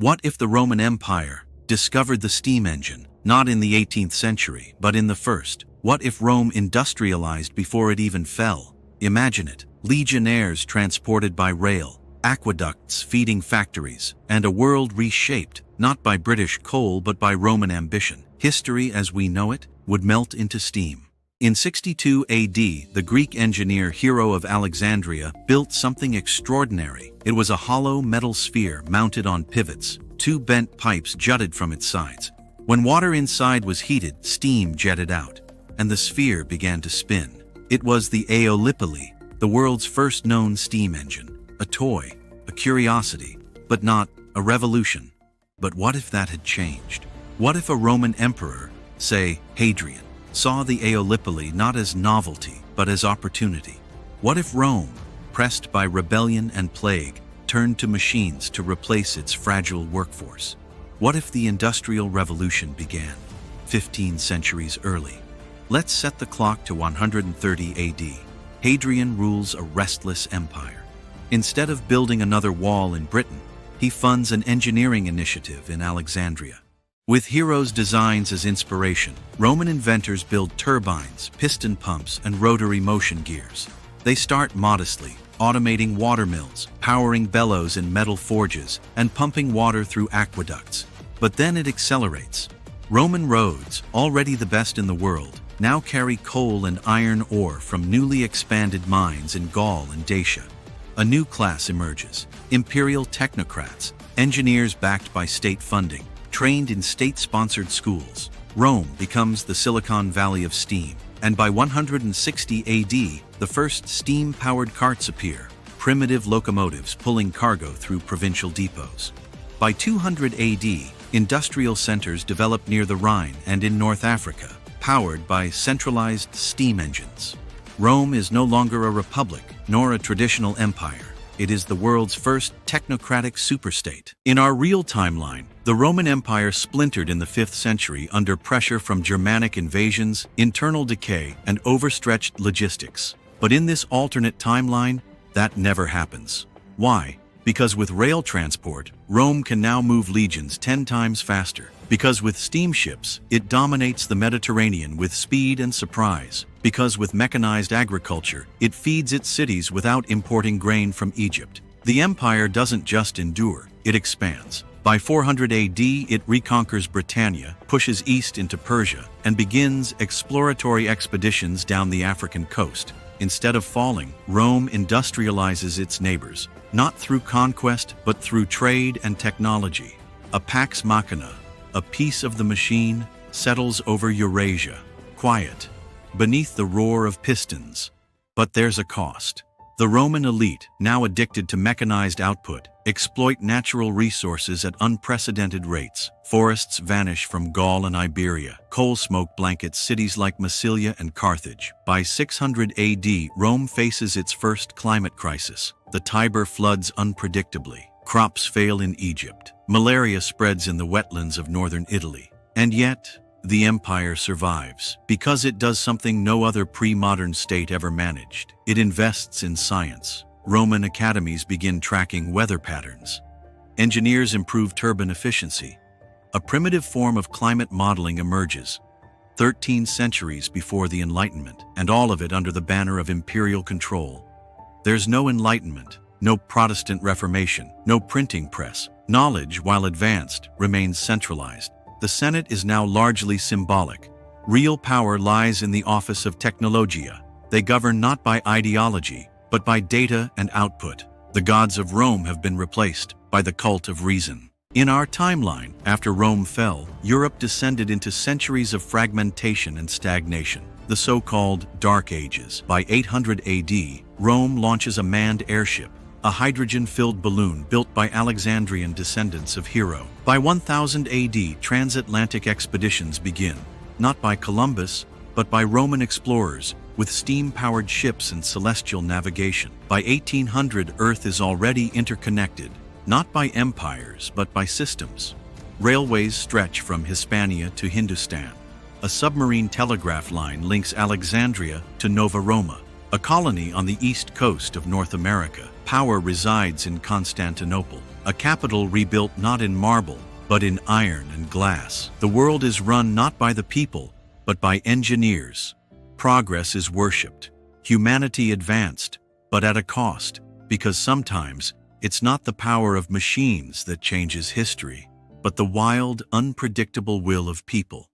What if the Roman Empire discovered the steam engine, not in the 18th century, but in the first? What if Rome industrialized before it even fell? Imagine it. Legionnaires transported by rail, aqueducts feeding factories, and a world reshaped, not by British coal but by Roman ambition. History as we know it would melt into steam. In 62 AD, the Greek engineer Hero of Alexandria built something extraordinary. It was a hollow metal sphere mounted on pivots. Two bent pipes jutted from its sides. When water inside was heated, steam jetted out, and the sphere began to spin. It was the Aeolipile, the world's first known steam engine. A toy, a curiosity, but not a revolution. But what if that had changed? What if a Roman emperor, say Hadrian, saw the Aeolipile not as novelty, but as opportunity? What if Rome, pressed by rebellion and plague, turned to machines to replace its fragile workforce? What if the Industrial Revolution began 15 centuries early? Let's set the clock to 130 AD. Hadrian rules a restless empire. Instead of building another wall in Britain, he funds an engineering initiative in Alexandria. With Hero's designs as inspiration, Roman inventors build turbines, piston pumps, and rotary motion gears. They start modestly, automating water mills, powering bellows in metal forges, and pumping water through aqueducts. But then it accelerates. Roman roads, already the best in the world, now carry coal and iron ore from newly expanded mines in Gaul and Dacia. A new class emerges: imperial technocrats, engineers backed by state funding, trained in state-sponsored schools. Rome becomes the Silicon Valley of steam, and by 160 AD, the first steam-powered carts appear, primitive locomotives pulling cargo through provincial depots. By 200 AD, industrial centers develop near the Rhine and in North Africa, powered by centralized steam engines. Rome is no longer a republic, nor a traditional empire. It is the world's first technocratic superstate. In our real timeline, the Roman Empire splintered in the 5th century under pressure from Germanic invasions, internal decay, and overstretched logistics. But in this alternate timeline, that never happens. Why? Because with rail transport, Rome can now move legions 10 times faster. Because with steamships, it dominates the Mediterranean with speed and surprise. Because with mechanized agriculture, it feeds its cities without importing grain from Egypt. The empire doesn't just endure, it expands. By 400 AD, it reconquers Britannia, pushes east into Persia, and begins exploratory expeditions down the African coast. Instead of falling, Rome industrializes its neighbors, not through conquest, but through trade and technology. A pax machina, a piece of the machine, settles over Eurasia, quiet, beneath the roar of pistons. But there's a cost. The Roman elite, now addicted to mechanized output, exploit natural resources at unprecedented rates. Forests vanish from Gaul and Iberia. Coal smoke blankets cities like Massilia and Carthage. By 600 AD, Rome faces its first climate crisis. The Tiber floods unpredictably. Crops fail in Egypt. Malaria spreads in the wetlands of northern Italy. And yet, the empire survives because it does something no other pre-modern state ever managed. It invests in science. Roman academies begin tracking weather patterns. Engineers improve turbine efficiency. A primitive form of climate modeling emerges, 13 centuries before the Enlightenment, and all of it under the banner of imperial control. There's no Enlightenment, no Protestant Reformation, no printing press. Knowledge, while advanced, remains centralized. The Senate is now largely symbolic. Real power lies in the office of technologia. They govern not by ideology, but by data and output. The gods of Rome have been replaced by the cult of reason. In our timeline, after Rome fell, Europe descended into centuries of fragmentation and stagnation, the so-called Dark Ages. By 800 AD, Rome launches a manned airship, a hydrogen-filled balloon built by Alexandrian descendants of Hero. By 1000 AD, transatlantic expeditions begin, not by Columbus, but by Roman explorers, with steam-powered ships and celestial navigation. By 1800, Earth is already interconnected, not by empires, but by systems. Railways stretch from Hispania to Hindustan. A submarine telegraph line links Alexandria to Nova Roma, a colony on the east coast of North America. Power resides in Constantinople. A capital rebuilt not in marble, but in iron and glass. The world is run not by the people, but by engineers. Progress is worshipped. Humanity advanced, but at a cost, because sometimes it's not the power of machines that changes history, but the wild, unpredictable will of people.